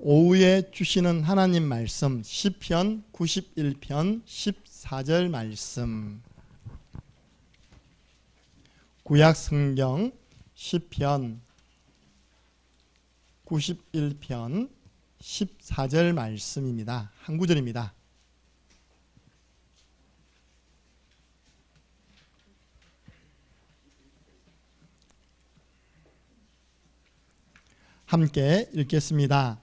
오후에 주시는 하나님 말씀 시편 91편 14절 말씀, 구약 성경 시편 91편 14절 말씀입니다. 한 구절입니다. 함께 읽겠습니다.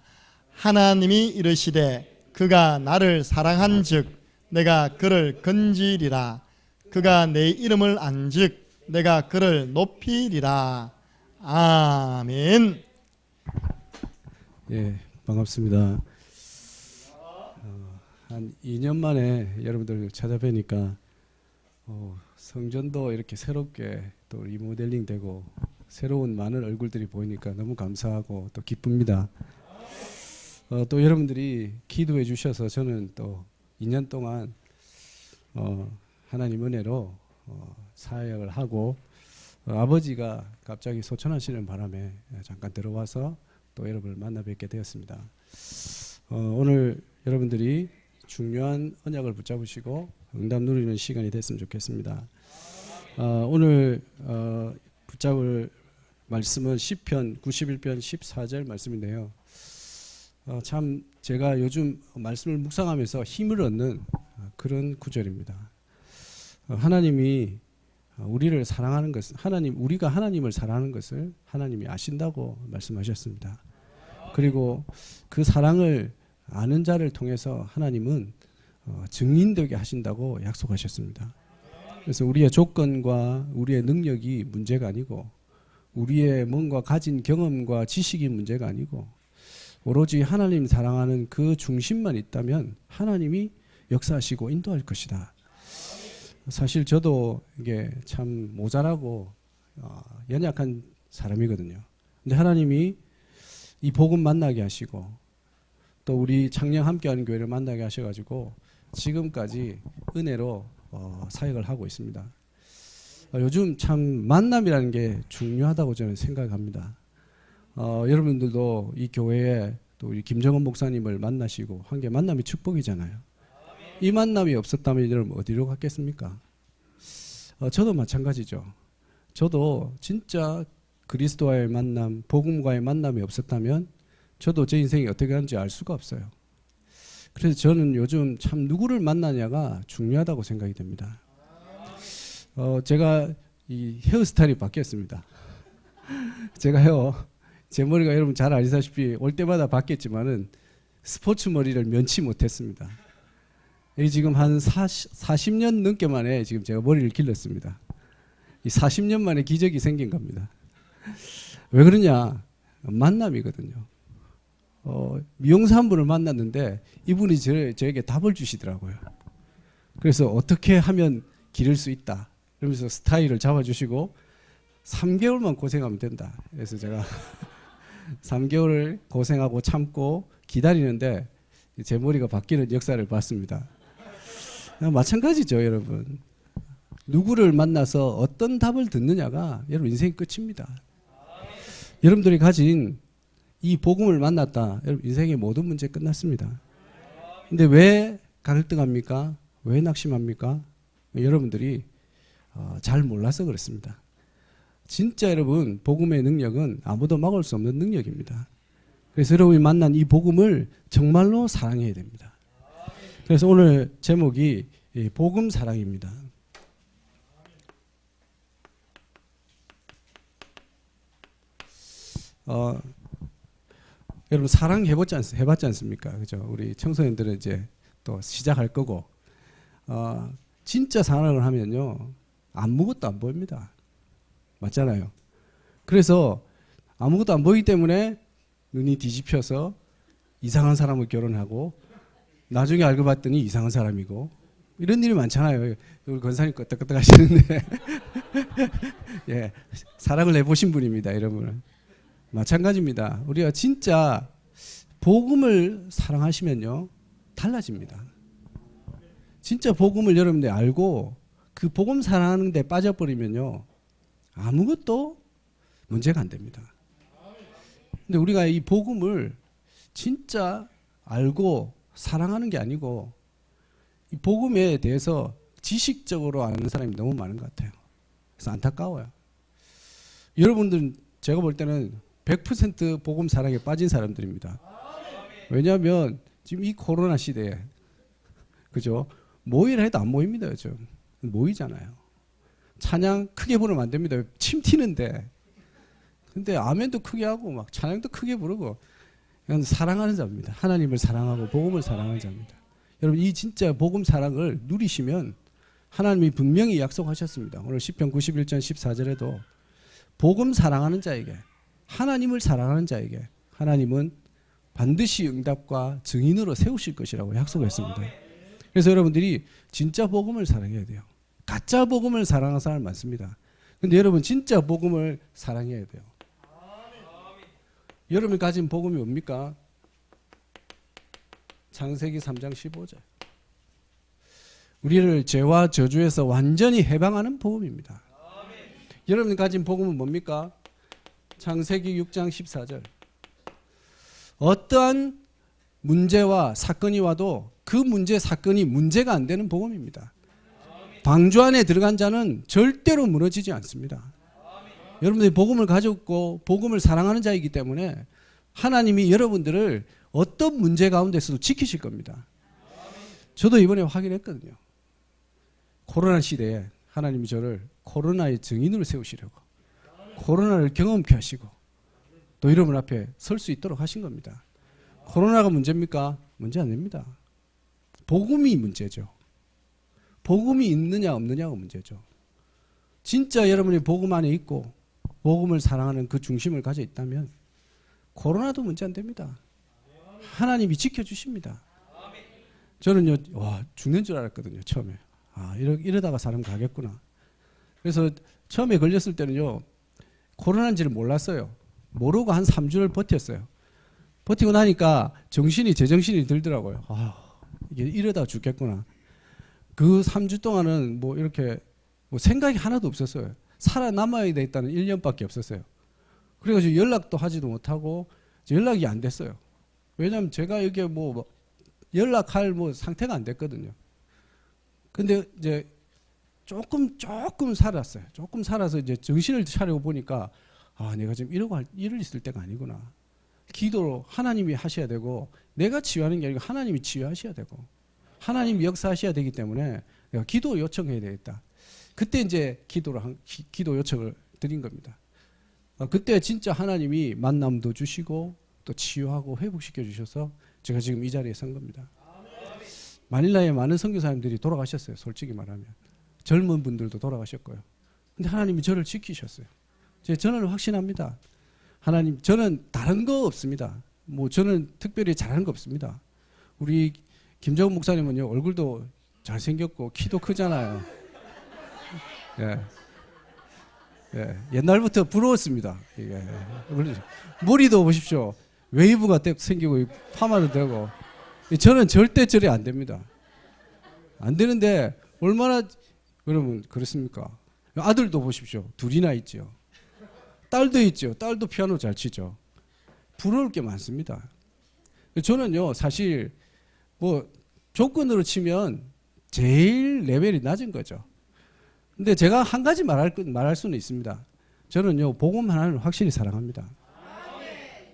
하나님이 이르시되 그가 나를 사랑한즉 내가 그를 건지리라. 그가 내 이름을 안즉 내가 그를 높이리라. 아멘. 예, 반갑습니다. 한 2년 만에 여러분들 찾아뵈니까 성전도 이렇게 새롭게 또 리모델링 되고 새로운 많은 얼굴들이 보이니까 너무 감사하고 또 기쁩니다. 또 여러분들이 기도해 주셔서 저는 또 2년 동안 하나님 은혜로 사역을 하고 아버지가 갑자기 소천하시는 바람에 잠깐 들어와서 또 여러분을 만나 뵙게 되었습니다. 오늘 여러분들이 중요한 언약을 붙잡으시고 응답 누리는 시간이 됐으면 좋겠습니다. 오늘 붙잡을 말씀은 시편 91편 14절 말씀인데요. 참 제가 요즘 말씀을 묵상하면서 힘을 얻는 그런 구절입니다. 하나님이 우리를 사랑하는 것을, 우리가 하나님을 사랑하는 것을 하나님이 아신다고 말씀하셨습니다. 그리고 그 사랑을 아는 자를 통해서 하나님은 증인되게 하신다고 약속하셨습니다. 그래서 우리의 조건과 우리의 능력이 문제가 아니고 우리의 뭔가 가진 경험과 지식이 문제가 아니고 오로지 하나님 사랑하는 그 중심만 있다면 하나님이 역사하시고 인도할 것이다. 사실 저도 이게 참 모자라고 연약한 사람이거든요. 근데 하나님이 이 복음 만나게 하시고 또 우리 창녕 함께하는 교회를 만나게 하셔가지고 지금까지 은혜로 사역을 하고 있습니다. 요즘 참 만남이라는 게 중요하다고 저는 생각합니다. 여러분들도 이 교회에 또 우리 김정은 목사님을 만나시고 한 게 만남이 축복이잖아요. 이 만남이 없었다면 여러분 어디로 갔겠습니까? 저도 마찬가지죠. 저도 진짜 그리스도와의 만남, 복음과의 만남이 없었다면 저도 제 인생이 어떻게 하는지 알 수가 없어요. 그래서 저는 요즘 참 누구를 만나냐가 중요하다고 생각이 됩니다. 제가 이 헤어스타일이 바뀌었습니다. 제가요, 제 머리가 여러분 잘 아시다시피 올 때마다 바뀌었지만은 스포츠 머리를 면치 못했습니다. 이 지금 한 40년 넘게 만에 지금 제가 머리를 길렀습니다. 이 40년 만에 기적이 생긴 겁니다. 왜 그러냐? 만남이거든요. 미용사 한 분을 만났는데 이분이 저에게 답을 주시더라고요. 그래서 어떻게 하면 기를 수 있다. 그러면서 스타일을 잡아주시고 3개월만 고생하면 된다. 그래서 제가 3개월을 고생하고 참고 기다리는데 제 머리가 바뀌는 역사를 봤습니다. 마찬가지죠, 여러분. 누구를 만나서 어떤 답을 듣느냐가 여러분 인생의 끝입니다. 여러분들이 가진 이 복음을 만났다. 여러분 인생의 모든 문제 끝났습니다. 근데 왜 갈등합니까? 왜 낙심합니까? 여러분들이 잘 몰라서 그렇습니다. 진짜 여러분 복음의 능력은 아무도 막을 수 없는 능력입니다. 그래서 여러분이 만난 이 복음을 정말로 사랑해야 됩니다. 그래서 오늘 제목이 복음 사랑입니다. 여러분 사랑 해봤지 않습니까? 그죠? 우리 청소년들은 이제 또 시작할 거고 진짜 사랑을 하면요 아무것도 안 보입니다. 맞잖아요. 그래서 아무것도 안 보이기 때문에 눈이 뒤집혀서 이상한 사람을 결혼하고 나중에 알고 봤더니 이상한 사람이고 이런 일이 많잖아요. 우리 권사님 끄떡끄떡 하시는데 예, 사랑을 해보신 분입니다. 여러분 마찬가지입니다. 우리가 진짜 복음을 사랑하시면요 달라집니다. 진짜 복음을 여러분들 알고 그 복음 사랑하는 데 빠져버리면요 아무것도 문제가 안 됩니다. 근데 우리가 이 복음을 진짜 알고 사랑하는 게 아니고 이 복음에 대해서 지식적으로 아는 사람이 너무 많은 것 같아요. 그래서 안타까워요. 여러분들은 제가 볼 때는 100% 복음 사랑에 빠진 사람들입니다. 왜냐하면 지금 이 코로나 시대에 그죠? 모이라 해도 안 모입니다. 요즘 모이잖아요. 찬양 크게 부르면 안 됩니다. 침 튀는데. 근데 아멘도 크게 하고 막 찬양도 크게 부르고 이건 사랑하는 자입니다. 하나님을 사랑하고 복음을 사랑하는 자입니다. 여러분 이 진짜 복음 사랑을 누리시면 하나님이 분명히 약속하셨습니다. 오늘 시편 91편 14절에도 복음 사랑하는 자에게 하나님을 사랑하는 자에게 하나님은 반드시 응답과 증인으로 세우실 것이라고 약속했습니다. 그래서 여러분들이 진짜 복음을 사랑해야 돼요. 가짜 복음을 사랑하는 사람 많습니다. 근데 여러분 진짜 복음을 사랑해야 돼요. 여러분이 가진 복음이 뭡니까? 창세기 3장 15절. 우리를 죄와 저주에서 완전히 해방하는 복음입니다. 여러분이 가진 복음은 뭡니까? 창세기 6장 14절. 어떠한 문제와 사건이 와도 그 문제 사건이 문제가 안 되는 복음입니다. 방주 안에 들어간 자는 절대로 무너지지 않습니다. 여러분들이 복음을 가졌고 복음을 사랑하는 자이기 때문에 하나님이 여러분들을 어떤 문제 가운데서도 지키실 겁니다. 저도 이번에 확인했거든요. 코로나 시대에 하나님이 저를 코로나의 증인으로 세우시려고 코로나를 경험케 하시고 또 여러분 앞에 설 수 있도록 하신 겁니다. 코로나가 문제입니까? 문제 아닙니다. 복음이 문제죠. 복음이 있느냐 없느냐가 문제죠. 진짜 여러분이 복음 안에 있고 복음을 사랑하는 그 중심을 가져 있다면 코로나도 문제 안 됩니다. 하나님이 지켜주십니다. 저는요, 와, 죽는 줄 알았거든요, 처음에. 아, 이러다가 사람 가겠구나. 그래서 처음에 걸렸을 때는요, 코로나인지를 몰랐어요. 모르고 한 3주를 버텼어요. 버티고 나니까 제정신이 들더라고요. 아, 이게 이러다가 죽겠구나. 그 3주 동안은 뭐 이렇게 뭐 생각이 하나도 없었어요. 살아남아야 되겠다는 1년밖에 없었어요. 그래가지고 연락도 하지도 못하고 연락이 안 됐어요. 왜냐하면 제가 여기에 뭐 연락할 뭐 상태가 안 됐거든요. 근데 이제 조금 살았어요. 조금 살아서 이제 정신을 차리고 보니까 아, 내가 지금 이럴 있을 때가 아니구나. 기도로 하나님이 하셔야 되고 내가 치유하는 게 아니고 하나님이 치유하셔야 되고 하나님이 역사하셔야 되기 때문에 내가 기도 요청해야 되겠다. 그때 이제 기도 요청을 드린 겁니다. 그때 진짜 하나님이 만남도 주시고 또 치유하고 회복시켜 주셔서 제가 지금 이 자리에 선 겁니다. 마닐라에 많은 선교사님들이 돌아가셨어요. 솔직히 말하면. 젊은 분들도 돌아가셨고요. 근데 하나님이 저를 지키셨어요. 저는 확신합니다. 하나님, 저는 다른 거 없습니다. 뭐 저는 특별히 잘하는 거 없습니다. 우리 김정은 목사님은요, 얼굴도 잘생겼고 키도 크잖아요. 예. 예. 옛날부터 부러웠습니다. 예. 머리도 보십시오. 웨이브가 딱 생기고 파마도 되고. 저는 절대 저리 안 됩니다. 안 되는데 얼마나 여러분 그렇습니까? 아들도 보십시오. 둘이나 있죠. 딸도 있죠. 딸도 피아노 잘 치죠. 부러울 게 많습니다. 저는요, 사실 뭐 조건으로 치면 제일 레벨이 낮은 거죠. 근데 제가 한 가지 말할 수는 있습니다. 저는요, 복음 하나를 확실히 사랑합니다.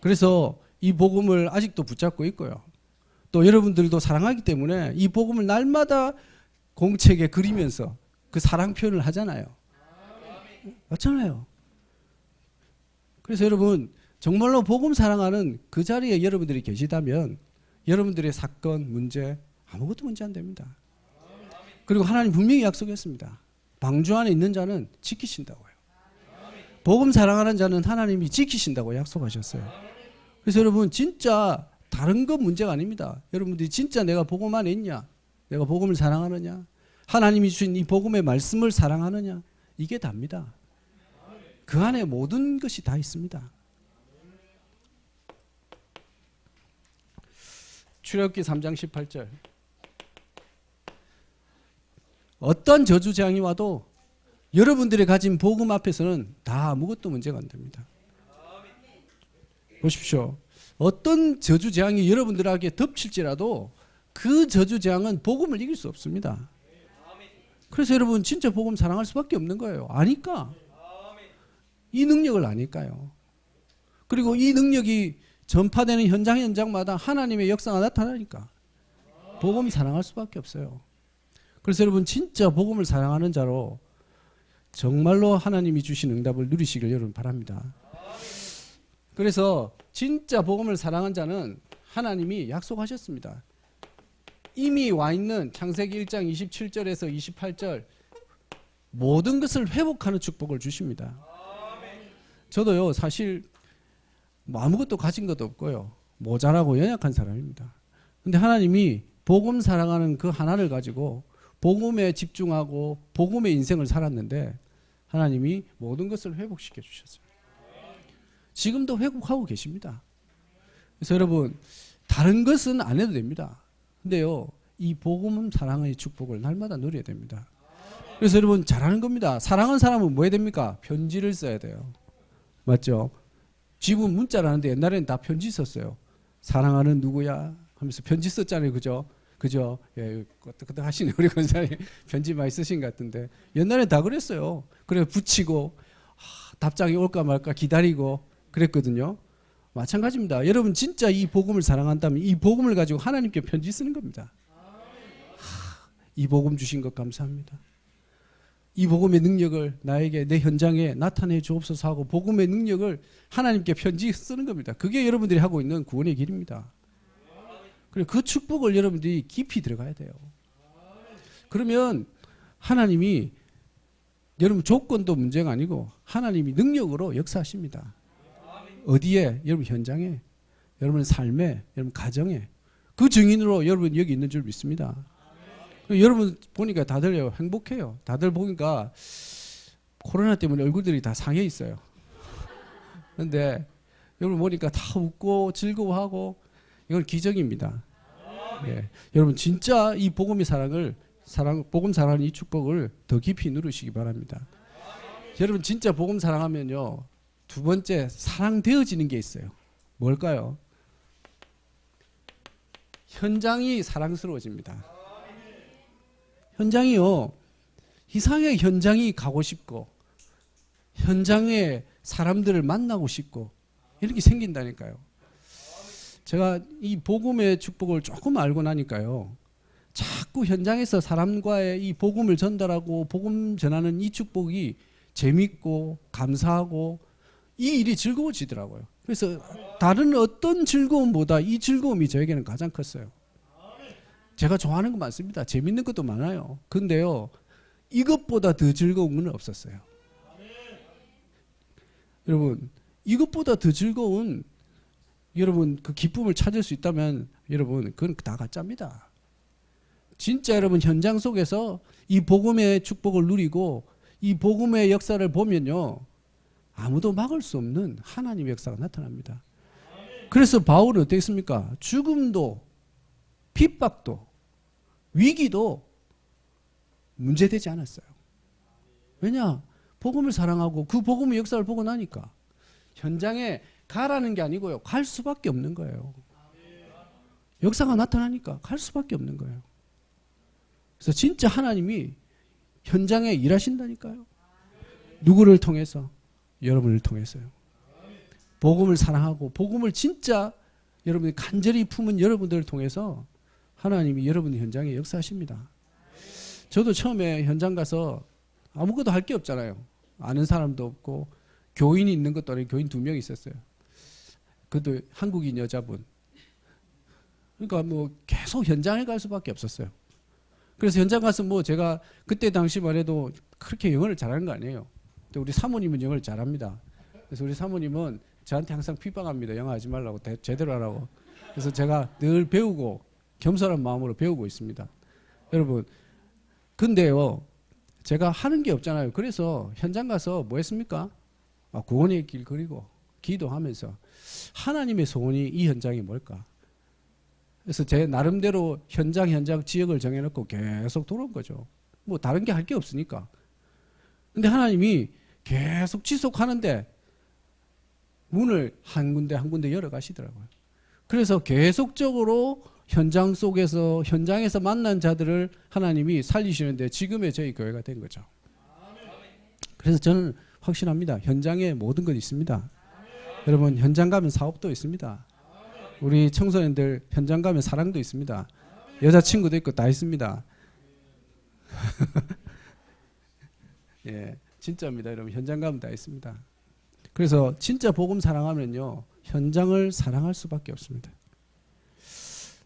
그래서 이 복음을 아직도 붙잡고 있고요. 또 여러분들도 사랑하기 때문에 이 복음을 날마다 공책에 그리면서 그 사랑 표현을 하잖아요. 맞잖아요. 그래서 여러분 정말로 복음 사랑하는 그 자리에 여러분들이 계시다면 여러분들의 사건, 문제 아무것도 문제 안 됩니다. 그리고 하나님 분명히 약속했습니다. 방주 안에 있는 자는 지키신다고요. 복음 사랑하는 자는 하나님이 지키신다고 약속하셨어요. 그래서 여러분 진짜 다른 건 문제가 아닙니다. 여러분들이 진짜 내가 복음 안에 있냐? 내가 복음을 사랑하느냐? 하나님이 주신 이 복음의 말씀을 사랑하느냐? 이게 답니다. 그 안에 모든 것이 다 있습니다. 출애굽기 3장 18절. 어떤 저주재앙이 와도 여러분들이 가진 복음 앞에서는 다 아무것도 문제가 안 됩니다. 보십시오. 어떤 저주재앙이 여러분들에게 덮칠지라도 그 저주재앙은 복음을 이길 수 없습니다. 그래서 여러분 진짜 복음 사랑할 수밖에 없는 거예요. 아니까. 이 능력을 아니까요. 그리고 이 능력이 전파되는 현장마다 하나님의 역사가 나타나니까 복음 사랑할 수밖에 없어요. 그래서 여러분 진짜 복음을 사랑하는 자로 정말로 하나님이 주신 응답을 누리시길 여러분 바랍니다. 그래서 진짜 복음을 사랑한 자는 하나님이 약속하셨습니다. 이미 와 있는 창세기 1장 27절에서 28절 모든 것을 회복하는 축복을 주십니다. 저도요 사실 뭐 아무것도 가진 것도 없고요 모자라고 연약한 사람입니다. 근데 하나님이 복음 사랑하는 그 하나를 가지고 복음에 집중하고 복음의 인생을 살았는데 하나님이 모든 것을 회복시켜 주셨어요. 지금도 회복하고 계십니다. 그래서 여러분 다른 것은 안 해도 됩니다. 근데요 이 복음 사랑의 축복을 날마다 누려야 됩니다. 그래서 여러분 잘하는 겁니다. 사랑하는 사람은 뭐 해야 됩니까? 편지를 써야 돼요. 맞죠? 지금 문자라는데 옛날에는 다 편지 썼어요. 사랑하는 누구야 하면서 편지 썼잖아요. 그죠? 예, 끄떡끄떡 하시네. 우리 권사님 편지 많이 쓰신 것 같은데 옛날에 다 그랬어요. 그래 붙이고 답장이 올까 말까 기다리고 그랬거든요. 마찬가지입니다. 여러분 진짜 이 복음을 사랑한다면 이 복음을 가지고 하나님께 편지 쓰는 겁니다. 이 복음 주신 것 감사합니다. 이 복음의 능력을 나에게 내 현장에 나타내 주옵소서 하고 복음의 능력을 하나님께 편지 쓰는 겁니다. 그게 여러분들이 하고 있는 구원의 길입니다. 그리고 그 축복을 여러분들이 깊이 들어가야 돼요. 그러면 하나님이 여러분 조건도 문제가 아니고 하나님이 능력으로 역사하십니다. 어디에? 여러분 현장에, 여러분 삶에, 여러분 가정에 그 증인으로 여러분 여기 있는 줄 믿습니다. 여러분 보니까 다들 행복해요. 다들 보니까 코로나 때문에 얼굴들이 다 상해 있어요. 그런데 여러분 보니까 다 웃고 즐거워하고 이건 기적입니다. 예. 여러분 진짜 이 복음의 복음 사랑하는 이 축복을 더 깊이 누리시기 바랍니다. 여러분 진짜 복음 사랑하면요 두 번째 사랑되어지는 게 있어요. 뭘까요? 현장이 사랑스러워집니다. 현장이요 이상하게 현장이 가고 싶고 현장에 사람들을 만나고 싶고 이렇게 생긴다니까요. 제가 이 복음의 축복을 조금 알고 나니까요 자꾸 현장에서 사람과의 이 복음을 전달하고 복음 전하는 이 축복이 재밌고 감사하고 이 일이 즐거워지더라고요. 그래서 다른 어떤 즐거움보다 이 즐거움이 저에게는 가장 컸어요. 제가 좋아하는 거 많습니다. 재밌는 것도 많아요. 근데요 이것보다 더 즐거운 건 없었어요. 여러분 이것보다 더 즐거운 여러분 그 기쁨을 찾을 수 있다면 여러분 그건 다 가짜입니다. 진짜 여러분 현장 속에서 이 복음의 축복을 누리고 이 복음의 역사를 보면요 아무도 막을 수 없는 하나님의 역사가 나타납니다. 그래서 바울은 어떻게 했습니까? 죽음도 핍박도 위기도 문제되지 않았어요. 왜냐? 복음을 사랑하고 그 복음의 역사를 보고 나니까 현장에 가라는 게 아니고요. 갈 수밖에 없는 거예요. 역사가 나타나니까 갈 수밖에 없는 거예요. 그래서 진짜 하나님이 현장에 일하신다니까요. 누구를 통해서? 여러분을 통해서요. 복음을 사랑하고 복음을 진짜 여러분이 간절히 품은 여러분들을 통해서 하나님이 여러분의 현장에 역사하십니다. 저도 처음에 현장 가서 아무것도 할 게 없잖아요. 아는 사람도 없고 교인이 있는 것도 아니고 교인 2명 있었어요. 그것도 한국인 여자분. 그러니까 뭐 계속 현장에 갈 수밖에 없었어요. 그래서 현장 가서 뭐 제가 그때 당시만 해도 그렇게 영어를 잘하는 거 아니에요. 우리 사모님은 영어를 잘합니다. 그래서 우리 사모님은 저한테 항상 핍박합니다. 영어 하지 말라고 제대로 하라고. 그래서 제가 늘 배우고 겸손한 마음으로 배우고 있습니다. 여러분 근데요 제가 하는 게 없잖아요. 그래서 현장 가서 뭐 했습니까? 구원의 길 그리고 기도하면서 하나님의 소원이 이 현장이 뭘까? 그래서 제 나름대로 현장 지역을 정해놓고 계속 돌아온 거죠. 뭐 다른 게 할 게 없으니까. 근데 하나님이 계속 지속하는데 문을 한 군데 한 군데 열어 가시더라고요. 그래서 계속적으로 현장에서 만난 자들을 하나님이 살리시는데 지금의 저희 교회가 된 거죠. 그래서 저는 확신합니다. 현장에 모든 것 있습니다. 여러분, 현장 가면 사업도 있습니다. 우리 청소년들 현장 가면 사랑도 있습니다. 여자친구도 있고 다 있습니다. 예, 진짜입니다. 여러분, 현장 가면 다 있습니다. 그래서 진짜 복음 사랑하면요, 현장을 사랑할 수밖에 없습니다.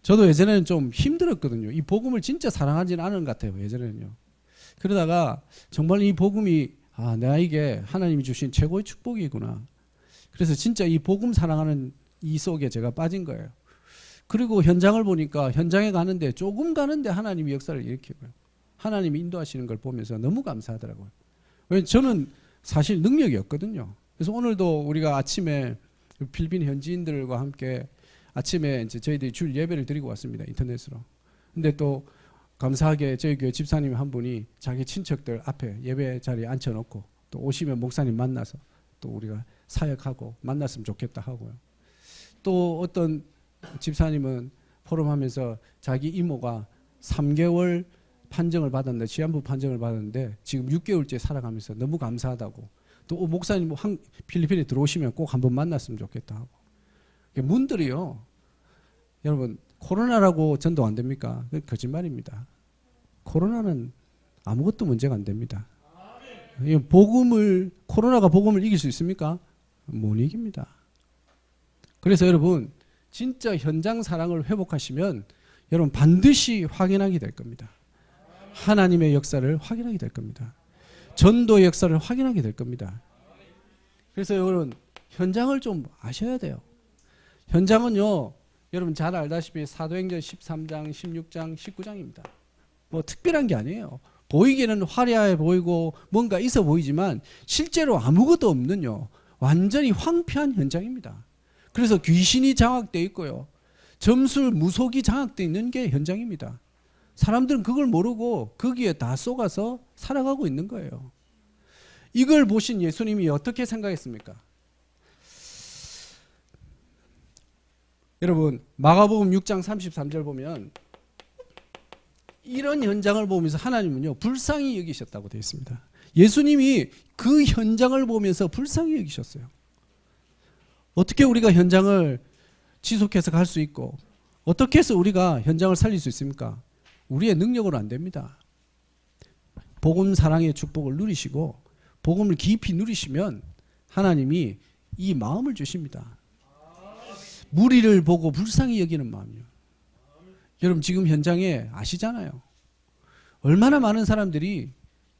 저도 예전에는 좀 힘들었거든요. 이 복음을 진짜 사랑하지는 않은 것 같아요. 예전에는요. 그러다가 정말 이 복음이 내게 하나님이 주신 최고의 축복이구나. 그래서 진짜 이 복음 사랑하는 이 속에 제가 빠진 거예요. 그리고 현장을 보니까 현장에 가는데 조금 가는데 하나님이 역사를 일으키고요. 하나님이 인도하시는 걸 보면서 너무 감사하더라고요. 왜냐면 저는 사실 능력이 없거든요. 그래서 오늘도 우리가 아침에 필리핀 현지인들과 함께 아침에 이제 저희들이 줄 예배를 드리고 왔습니다. 인터넷으로. 근데 또 감사하게 저희 교회 집사님 한 분이 자기 친척들 앞에 예배 자리에 앉혀놓고 또 오시면 목사님 만나서 또 우리가 사역하고 만났으면 좋겠다 하고요. 또 어떤 집사님은 포럼하면서 자기 이모가 3개월 판정을 받았는데 시한부 판정을 받았는데 지금 6개월째 살아가면서 너무 감사하다고. 또 목사님 필리핀에 들어오시면 꼭 한번 만났으면 좋겠다 하고. 문들이요. 여러분, 코로나라고 전도 안 됩니까? 그건 거짓말입니다. 코로나는 아무것도 문제가 안 됩니다. 코로나가 복음을 이길 수 있습니까? 못 이깁니다. 그래서 여러분, 진짜 현장 사랑을 회복하시면 여러분 반드시 확인하게 될 겁니다. 하나님의 역사를 확인하게 될 겁니다. 전도의 역사를 확인하게 될 겁니다. 그래서 여러분, 현장을 좀 아셔야 돼요. 현장은요, 여러분 잘 알다시피 사도행전 13장, 16장, 19장입니다. 뭐 특별한 게 아니에요. 보이기는 화려해 보이고 뭔가 있어 보이지만 실제로 아무것도 없는요, 완전히 황폐한 현장입니다. 그래서 귀신이 장악되어 있고요, 점술, 무속이 장악되어 있는 게 현장입니다. 사람들은 그걸 모르고 거기에 다 속아서 살아가고 있는 거예요. 이걸 보신 예수님이 어떻게 생각했습니까? 여러분, 마가복음 6장 33절 보면 이런 현장을 보면서 하나님은요, 불쌍히 여기셨다고 되어 있습니다. 예수님이 그 현장을 보면서 불쌍히 여기셨어요. 어떻게 우리가 현장을 지속해서 갈 수 있고 어떻게 해서 우리가 현장을 살릴 수 있습니까? 우리의 능력으로 안 됩니다. 복음 사랑의 축복을 누리시고 복음을 깊이 누리시면 하나님이 이 마음을 주십니다. 무리를 보고 불쌍히 여기는 마음이요. 여러분, 지금 현장에 아시잖아요. 얼마나 많은 사람들이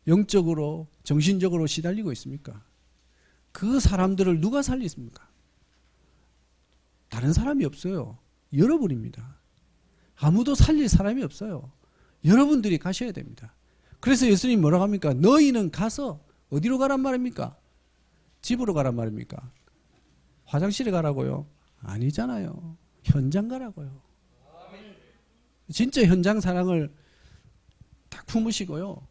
영적으로 정신적으로 시달리고 있습니까? 그 사람들을 누가 살리십니까? 다른 사람이 없어요. 여러분입니다. 아무도 살릴 사람이 없어요. 여러분들이 가셔야 됩니다. 그래서 예수님 뭐라고 합니까? 너희는 가서 어디로 가란 말입니까? 집으로 가란 말입니까? 화장실에 가라고요? 아니잖아요. 현장 가라고요. 진짜 현장 사랑을 딱 품으시고요,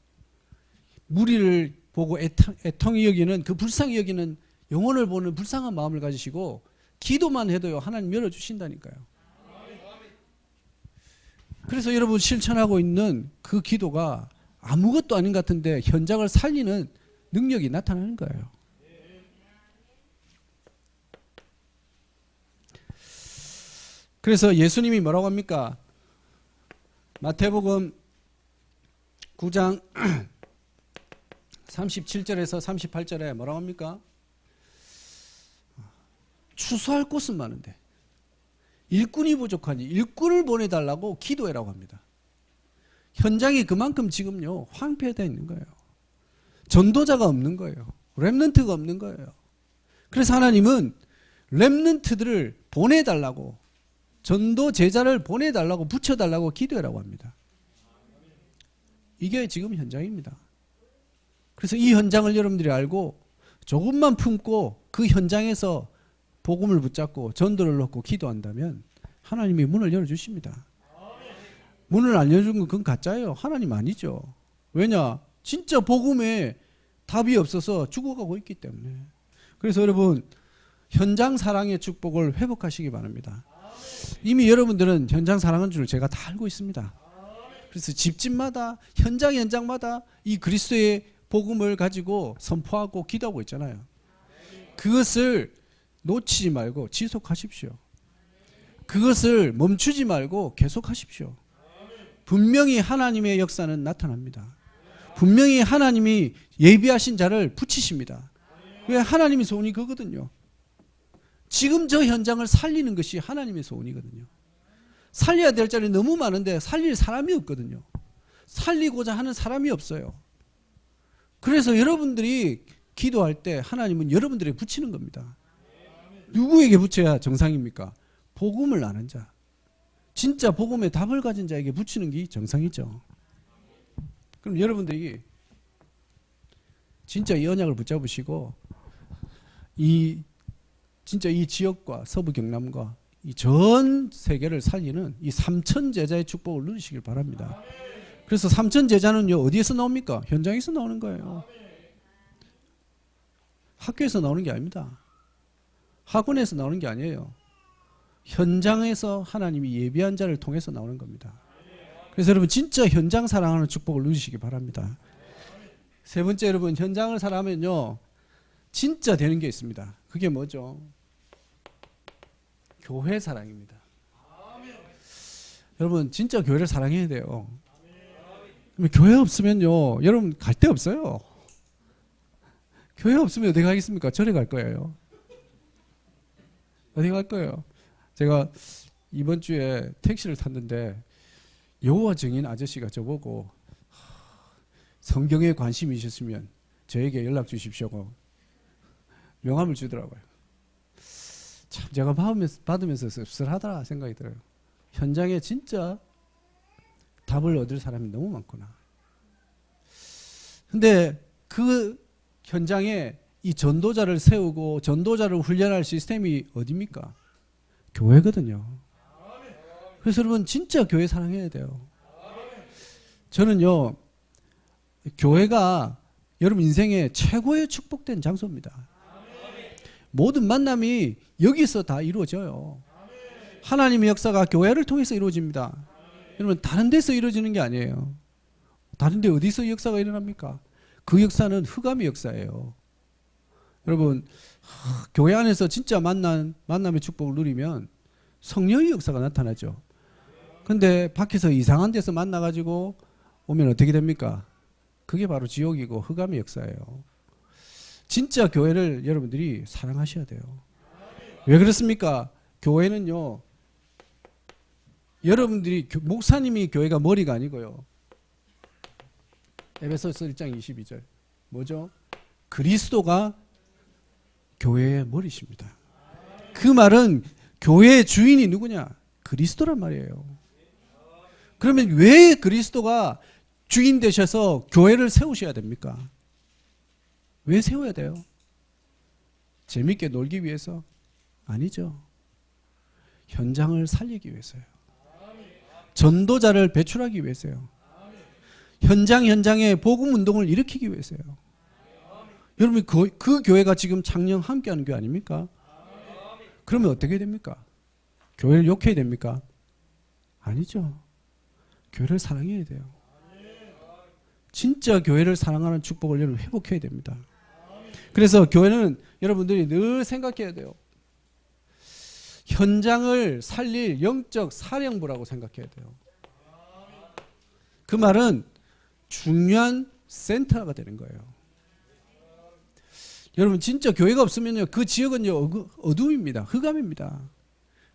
무리를 보고 애통히 여기는, 그 불쌍히 여기는, 영혼을 보는 불쌍한 마음을 가지시고 기도만 해도요, 하나님 열어주신다니까요. 그래서 여러분 실천하고 있는 그 기도가 아무것도 아닌 것 같은데 현장을 살리는 능력이 나타나는 거예요. 그래서 예수님이 뭐라고 합니까? 마태복음 9장 37절에서 38절에 뭐라고 합니까? 추수할 곳은 많은데 일꾼이 부족하니 일꾼을 보내달라고 기도해라고 합니다. 현장이 그만큼 지금요 황폐되어 있는 거예요. 전도자가 없는 거예요. 렘넌트가 없는 거예요. 그래서 하나님은 렘넌트들을 보내달라고, 전도 제자를 보내달라고, 붙여달라고 기도해라고 합니다. 이게 지금 현장입니다. 그래서 이 현장을 여러분들이 알고 조금만 품고 그 현장에서 복음을 붙잡고 전도를 넣고 기도한다면 하나님이 문을 열어주십니다. 문을 안 열어준 건 그건 가짜예요. 하나님 아니죠. 왜냐? 진짜 복음에 답이 없어서 죽어가고 있기 때문에. 그래서 여러분, 현장 사랑의 축복을 회복하시기 바랍니다. 이미 여러분들은 현장 사랑하는 줄 제가 다 알고 있습니다. 그래서 집집마다 현장마다 이 그리스도의 복음을 가지고 선포하고 기도하고 있잖아요. 그것을 놓치지 말고 지속하십시오. 그것을 멈추지 말고 계속하십시오. 분명히 하나님의 역사는 나타납니다. 분명히 하나님이 예비하신 자를 붙이십니다. 왜? 하나님의 소원이 그거거든요. 지금 저 현장을 살리는 것이 하나님의 소원이거든요. 살려야 될 자리 너무 많은데 살릴 사람이 없거든요. 살리고자 하는 사람이 없어요. 그래서 여러분들이 기도할 때 하나님은 여러분들에게 붙이는 겁니다. 누구에게 붙여야 정상입니까? 복음을 아는 자, 진짜 복음의 답을 가진 자에게 붙이는 게 정상이죠. 그럼 여러분들이 진짜 이 언약을 붙잡으시고 진짜 이 지역과 서부 경남과 이 전 세계를 살리는 이 3천 제자의 축복을 누리시길 바랍니다. 그래서 3천 제자는요, 어디에서 나옵니까? 현장에서 나오는 거예요. 학교에서 나오는 게 아닙니다. 학원에서 나오는 게 아니에요. 현장에서 하나님이 예비한 자를 통해서 나오는 겁니다. 그래서 여러분 진짜 현장 사랑하는 축복을 누리시기 바랍니다. 세 번째, 여러분 현장을 사랑하면요 진짜 되는 게 있습니다. 그게 뭐죠? 교회 사랑입니다. 여러분 진짜 교회를 사랑해야 돼요. 교회 없으면요 여러분 갈 데 없어요. 교회 없으면 어디 가겠습니까? 절에 갈 거예요. 어디 갈 거예요? 제가 이번 주에 택시를 탔는데 여호와 증인 아저씨가 저보고 성경에 관심이 있으시면 저에게 연락 주십시오. 명함을 주더라고요. 참 제가 받으면서 씁쓸하다 생각이 들어요. 현장에 진짜 답을 얻을 사람이 너무 많구나. 근데 그 현장에 이 전도자를 세우고 전도자를 훈련할 시스템이 어디입니까? 교회거든요. 그래서 여러분 진짜 교회 사랑해야 돼요. 저는요 교회가 여러분 인생의 최고의 축복된 장소입니다. 모든 만남이 여기서 다 이루어져요. 하나님의 역사가 교회를 통해서 이루어집니다. 여러분 다른 데서 이루어지는 게 아니에요. 다른 데 어디서 역사가 일어납니까? 그 역사는 흑암의 역사예요. 여러분 교회 안에서 진짜 만남의 축복을 누리면 성령의 역사가 나타나죠. 근데 밖에서 이상한 데서 만나가지고 오면 어떻게 됩니까? 그게 바로 지옥이고 흑암의 역사예요. 진짜 교회를 여러분들이 사랑하셔야 돼요. 왜 그렇습니까? 교회는요 여러분들이 목사님이 교회가 머리가 아니고요. 에베소서 1장 22절 뭐죠? 그리스도가 교회의 머리십니다. 그 말은 교회의 주인이 누구냐? 그리스도란 말이에요. 그러면 왜 그리스도가 주인 되셔서 교회를 세우셔야 됩니까? 왜 세워야 돼요? 재밌게 놀기 위해서? 아니죠. 현장을 살리기 위해서요. 전도자를 배출하기 위해서요. 현장에 복음 운동을 일으키기 위해서요. 여러분 그 교회가 지금 작년 함께하는 교회 아닙니까? 그러면 어떻게 됩니까? 교회를 욕해야 됩니까? 아니죠. 교회를 사랑해야 돼요. 진짜 교회를 사랑하는 축복을 여러분 회복해야 됩니다. 그래서 교회는 여러분들이 늘 생각해야 돼요. 현장을 살릴 영적 사령부라고 생각해야 돼요. 그 말은 중요한 센터가 되는 거예요. 여러분 진짜 교회가 없으면요 그 지역은요 어두움입니다. 흑암입니다.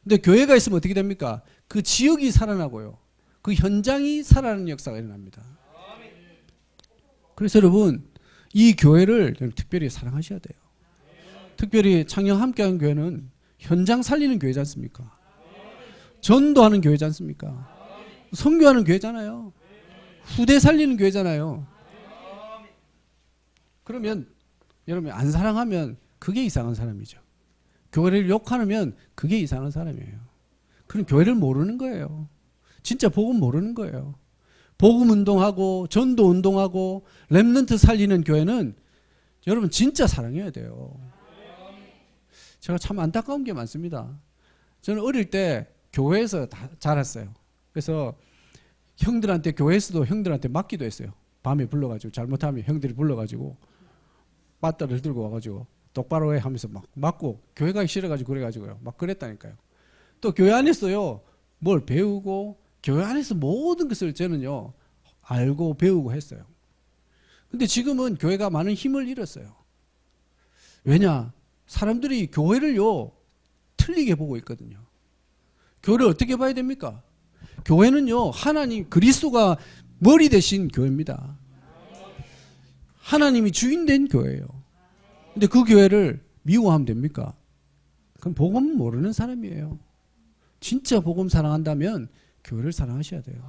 근데 교회가 있으면 어떻게 됩니까? 그 지역이 살아나고요. 그 현장이 살아나는 역사가 일어납니다. 그래서 여러분 이 교회를 특별히 사랑하셔야 돼요. 특별히 창녕 함께하는 교회는 현장 살리는 교회지 않습니까? 전도하는 교회지 않습니까? 선교하는 교회잖아요. 후대 살리는 교회잖아요. 그러면 여러분 안 사랑하면 그게 이상한 사람이죠. 교회를 욕하면 그게 이상한 사람이에요. 그럼 교회를 모르는 거예요. 진짜 복음 모르는 거예요. 복음 운동하고 전도 운동하고 렘넌트 살리는 교회는 여러분 진짜 사랑해야 돼요. 제가 참 안타까운 게 많습니다. 저는 어릴 때 교회에서 다 자랐어요. 그래서 형들한테 교회에서도 형들한테 맞기도 했어요. 밤에 불러가지고 잘못하면 형들이 불러가지고 빠따를 들고 와가지고 똑바로 해 하면서 막 맞고 교회 가기 싫어가지고 그래가지고요. 막 그랬다니까요. 또 교회 안에서요 뭘 배우고 교회 안에서 모든 것을 저는요 알고 배우고 했어요. 근데 지금은 교회가 많은 힘을 잃었어요. 왜냐? 사람들이 교회를요 틀리게 보고 있거든요. 교회를 어떻게 봐야 됩니까? 교회는요 하나님 그리스도가 머리 대신 교회입니다. 하나님이 주인 된 교회예요. 근데 그 교회를 미워하면 됩니까? 그럼 복음 모르는 사람이에요. 진짜 복음 사랑한다면 교회를 사랑하셔야 돼요.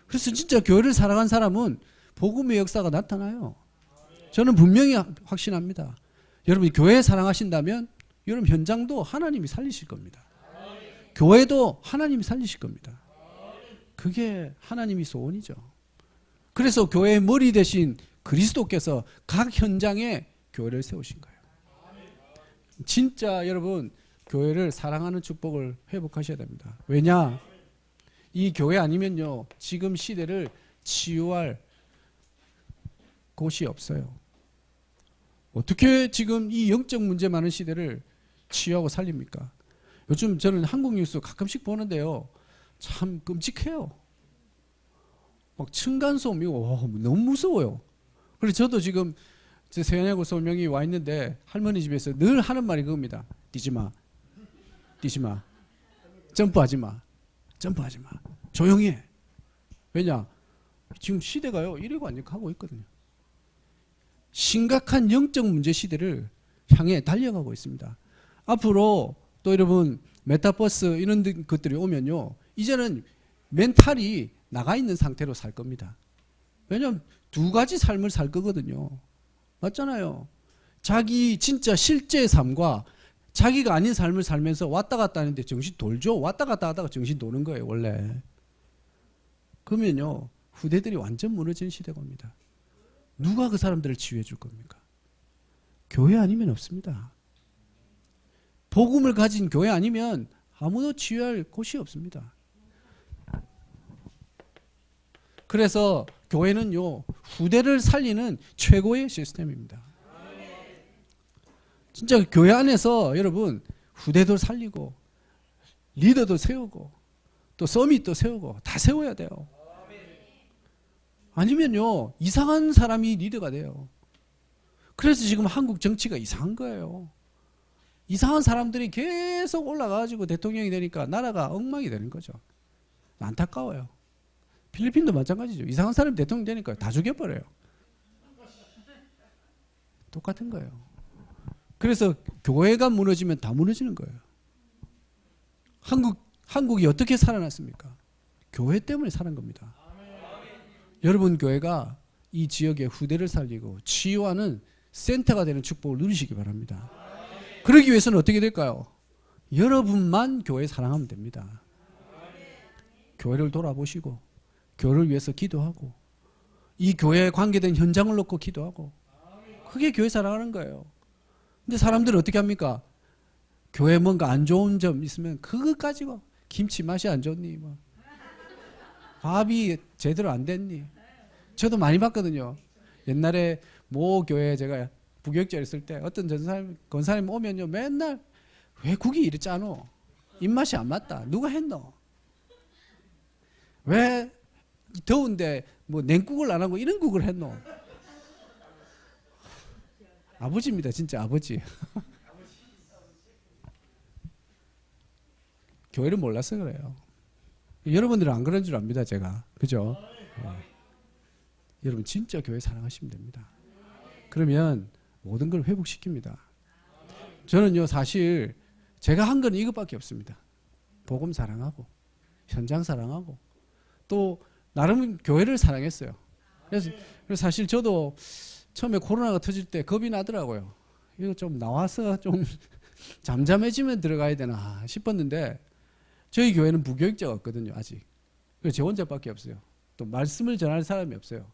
그래서 진짜 교회를 사랑한 사람은 복음의 역사가 나타나요. 저는 분명히 확신합니다. 여러분이 교회 사랑하신다면 여러분 현장도 하나님이 살리실 겁니다. 교회도 하나님이 살리실 겁니다. 그게 하나님이 소원이죠. 그래서 교회의 머리 대신 그리스도께서 각 현장에 교회를 세우신 거예요. 진짜 여러분 교회를 사랑하는 축복을 회복하셔야 됩니다. 왜냐? 이 교회 아니면요 지금 시대를 치유할 곳이 없어요. 어떻게 지금 이 영적 문제 많은 시대를 치유하고 살립니까? 요즘 저는 한국 뉴스 가끔씩 보는데요 참 끔찍해요. 막 층간소음이고 너무 무서워요. 그래서 저도 지금 제 세연하고 소명이 와 있는데 할머니 집에서 늘 하는 말이 그겁니다. 뛰지 마. 뛰지 마. 점프하지 마. 점프하지 마. 조용히 해. 왜냐? 지금 시대가요 이래관직하고 있거든요. 심각한 영적 문제 시대를 향해 달려가고 있습니다. 앞으로 또 여러분 메타버스 이런 것들이 오면요 이제는 멘탈이 나가 있는 상태로 살 겁니다. 왜냐하면 두 가지 삶을 살 거거든요. 맞잖아요. 자기 진짜 실제 삶과 자기가 아닌 삶을 살면서 왔다 갔다 하는데 정신 돌죠. 왔다 갔다 하다가 정신 도는 거예요 원래. 그러면요 후대들이 완전 무너지는 시대가 옵니다. 누가 그 사람들을 치유해 줄 겁니까? 교회 아니면 없습니다. 복음을 가진 교회 아니면 아무도 치유할 곳이 없습니다. 그래서 교회는요 후대를 살리는 최고의 시스템입니다. 진짜 교회 안에서 여러분 후대도 살리고 리더도 세우고 또 서밋도 세우고 다 세워야 돼요. 아니면요 이상한 사람이 리더가 돼요. 그래서 지금 한국 정치가 이상한 거예요. 이상한 사람들이 계속 올라가가지고 대통령이 되니까 나라가 엉망이 되는 거죠. 안타까워요. 필리핀도 마찬가지죠. 이상한 사람이 대통령 되니까 다 죽여버려요. 똑같은 거예요. 그래서 교회가 무너지면 다 무너지는 거예요. 한국이 어떻게 살아났습니까? 교회 때문에 살은 겁니다. 여러분 교회가 이 지역의 후대를 살리고 치유하는 센터가 되는 축복을 누리시기 바랍니다. 그러기 위해서는 어떻게 될까요? 여러분만 교회 사랑하면 됩니다. 교회를 돌아보시고 교회를 위해서 기도하고 이 교회에 관계된 현장을 놓고 기도하고 그게 교회 사랑하는 거예요. 근데 사람들은 어떻게 합니까? 교회에 뭔가 안 좋은 점 있으면 그거 가지고 김치 맛이 안 좋니 뭐. 밥이 제대로 안 됐니? 저도 많이 봤거든요. 옛날에 모 교회에 제가 부교육자를 있을 때 어떤 권사님 오면요 맨날 왜 국이 이리 짜노? 입맛이 안 맞다. 누가 했노? 왜 더운데 뭐 냉국을 안 하고 이런 국을 했노? 아버지입니다. 진짜 아버지. 교회를 몰라서 그래요. 여러분들은 안 그런 줄 압니다. 제가. 그죠? 네. 여러분 진짜 교회 사랑하시면 됩니다. 그러면 모든 걸 회복시킵니다. 저는요 사실 제가 한 건 이것밖에 없습니다. 복음 사랑하고 현장 사랑하고 또 나름 교회를 사랑했어요. 그래서 사실 저도 처음에 코로나가 터질 때 겁이 나더라고요. 이거 좀 나와서 좀 잠잠해지면 들어가야 되나 싶었는데 저희 교회는 부교육자가 없거든요. 아직. 그래서 저 혼자밖에 없어요. 또 말씀을 전할 사람이 없어요.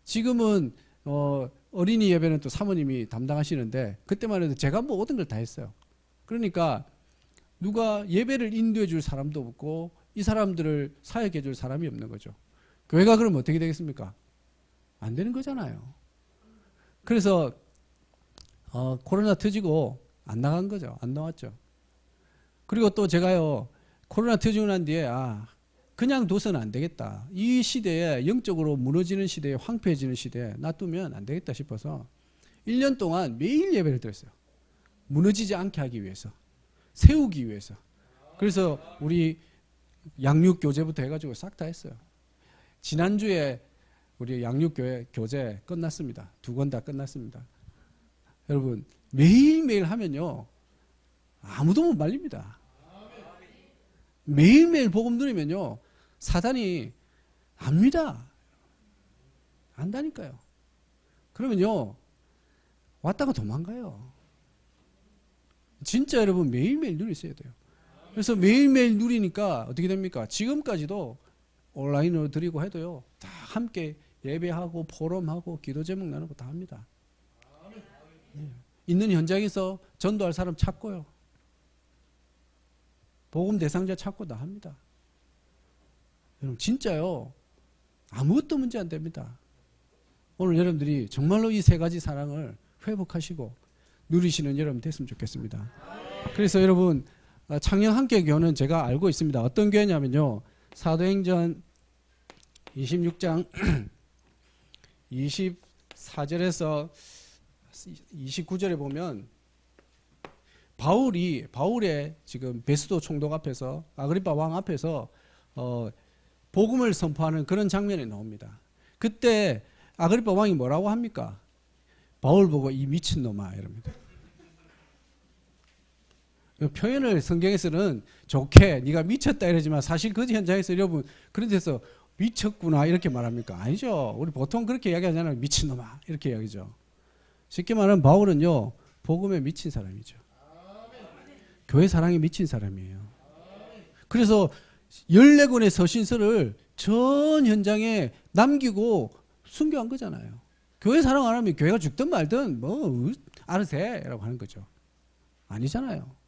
지금은 어린이 예배는 또 사모님이 담당하시는데 그때만 해도 제가 모든 걸 다 했어요. 그러니까 누가 예배를 인도해 줄 사람도 없고 이 사람들을 사역해 줄 사람이 없는 거죠. 교회가 그러면 어떻게 되겠습니까? 안 되는 거잖아요. 그래서 코로나 터지고 안 나간 거죠. 안 나왔죠. 그리고 또 제가요, 코로나 터지고 난 뒤에 그냥 둬서는 안 되겠다. 이 시대에 영적으로 무너지는 시대에 황폐해지는 시대에 놔두면 안 되겠다 싶어서 1년 동안 매일 예배를 드렸어요. 무너지지 않게 하기 위해서, 세우기 위해서. 그래서 우리 양육교제부터 해가지고 싹 다 했어요. 지난주에 우리 양육교제 끝났습니다. 2권 다 끝났습니다. 여러분 매일매일 하면요 아무도 못 말립니다. 매일매일 복음 들으면요 사단이 압니다. 안다니까요. 그러면요 왔다가 도망가요. 진짜 여러분 매일매일 누리셔야 돼요. 그래서 매일매일 누리니까 어떻게 됩니까? 지금까지도 온라인으로 드리고 해도요 다 함께 예배하고 포럼하고 기도 제목 나누고 다 합니다. 있는 현장에서 전도할 사람 찾고요. 복음 대상자 찾고 다 합니다. 여러분 진짜요. 아무것도 문제 안 됩니다. 오늘 여러분들이 정말로 이 3가지 사랑을 회복하시고 누리시는 여러분 됐으면 좋겠습니다. 그래서 여러분 창녕 함께 교회는 제가 알고 있습니다. 어떤 교회냐면요. 사도행전 26장 24절에서 29절에 보면 바울의 지금 베스도 총독 앞에서 아그리파 왕 앞에서 복음을 선포하는 그런 장면이 나옵니다. 그때 아그리파 왕이 뭐라고 합니까? 바울 보고 이 미친놈아 이럽니다. 표현을 성경에서는 좋게 네가 미쳤다 이러지만 사실 그 현장에서 여러분 그런 데서 미쳤구나 이렇게 말합니까? 아니죠. 우리 보통 그렇게 이야기하잖아요. 미친놈아 이렇게 이야기죠. 쉽게 말하면 바울은요 복음에 미친 사람이죠. 교회 사랑에 미친 사람이에요. 그래서 14권의 서신서를 전 현장에 남기고 순교한 거잖아요. 교회 사랑 안 하면 교회가 죽든 말든 뭐 알아서 해라고 하는 거죠. 아니잖아요.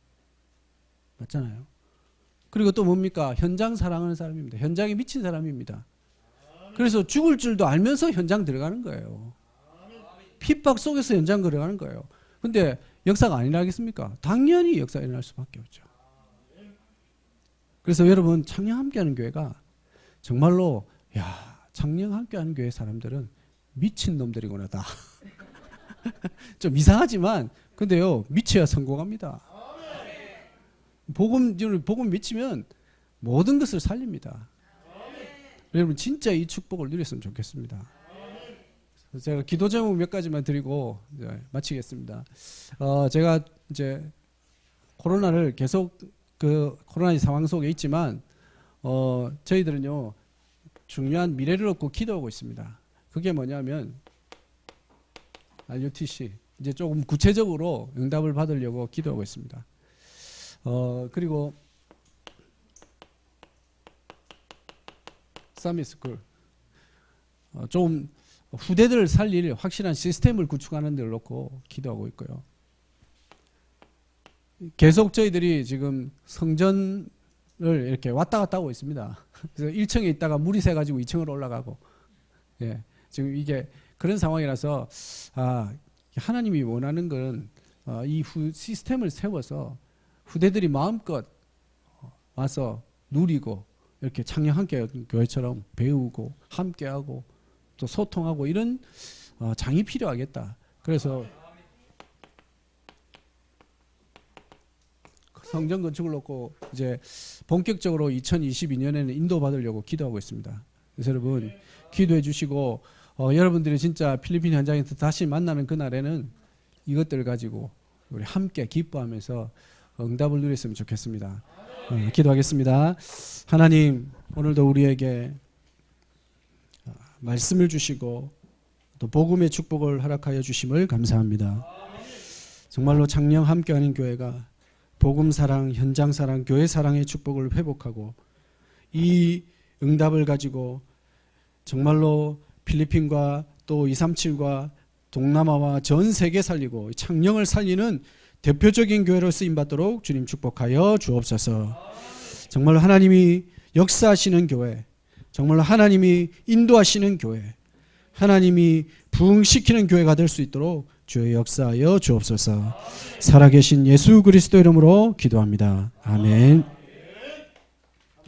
맞잖아요. 그리고 또 뭡니까? 현장 사랑하는 사람입니다. 현장에 미친 사람입니다. 그래서 죽을 줄도 알면서 현장 들어가는 거예요. 핍박 속에서 현장 들어가는 거예요. 근데 역사가 안 일어나겠습니까? 당연히 역사가 일어날 수밖에 없죠. 그래서 여러분 창녕 함께하는 교회가 정말로 창녕 함께하는 교회 사람들은 미친 놈들이구나 다. 좀 이상하지만 근데요 미쳐야 성공합니다. 복음 미치면 모든 것을 살립니다. 여러분 진짜 이 축복을 누렸으면 좋겠습니다. 제가 기도 제목 몇 가지만 드리고 이제 마치겠습니다. 제가 이제 코로나를 계속 코로나 상황 속에 있지만 저희들은요 중요한 미래를 얻고 기도하고 있습니다. 그게 뭐냐면 RUTC 이제 조금 구체적으로 응답을 받으려고 기도하고 있습니다. 그리고 서밋스쿨 좀 후대들을 살릴 확실한 시스템을 구축하는 데를 놓고 기도하고 있고요. 계속 저희들이 지금 성전을 이렇게 왔다 갔다 하고 있습니다. 그래서 1층에 있다가 물이 새가지고 2층으로 올라가고, 지금 이게 그런 상황이라서 하나님이 원하는 건 이 시스템을 세워서 후대들이 마음껏 와서 누리고 이렇게 창녕 함께 교회처럼 배우고 함께하고 또 소통하고 이런 장이 필요하겠다. 그래서 성전 건축을 놓고 이제 본격적으로 2022년에는 인도받으려고 기도하고 있습니다. 그래서 여러분 기도해 주시고 여러분들이 진짜 필리핀 현장에서 다시 만나는 그날에는 이것들을 가지고 우리 함께 기뻐하면서 응답을 누렸으면 좋겠습니다. 기도하겠습니다. 하나님 오늘도 우리에게 말씀을 주시고 또 복음의 축복을 허락하여 주심을 감사합니다. 정말로 창녕 함께하는 교회가 복음 사랑, 현장 사랑, 교회 사랑의 축복을 회복하고 이 응답을 가지고 정말로 필리핀과 또 237과 동남아와 전 세계 살리고 창녕을 살리는 대표적인 교회로 쓰임받도록 주님 축복하여 주옵소서. 정말 하나님이 역사하시는 교회, 정말 하나님이 인도하시는 교회, 하나님이 부흥시키는 교회가 될 수 있도록 주의 역사하여 주옵소서. 살아계신 예수 그리스도 이름으로 기도합니다. 아멘.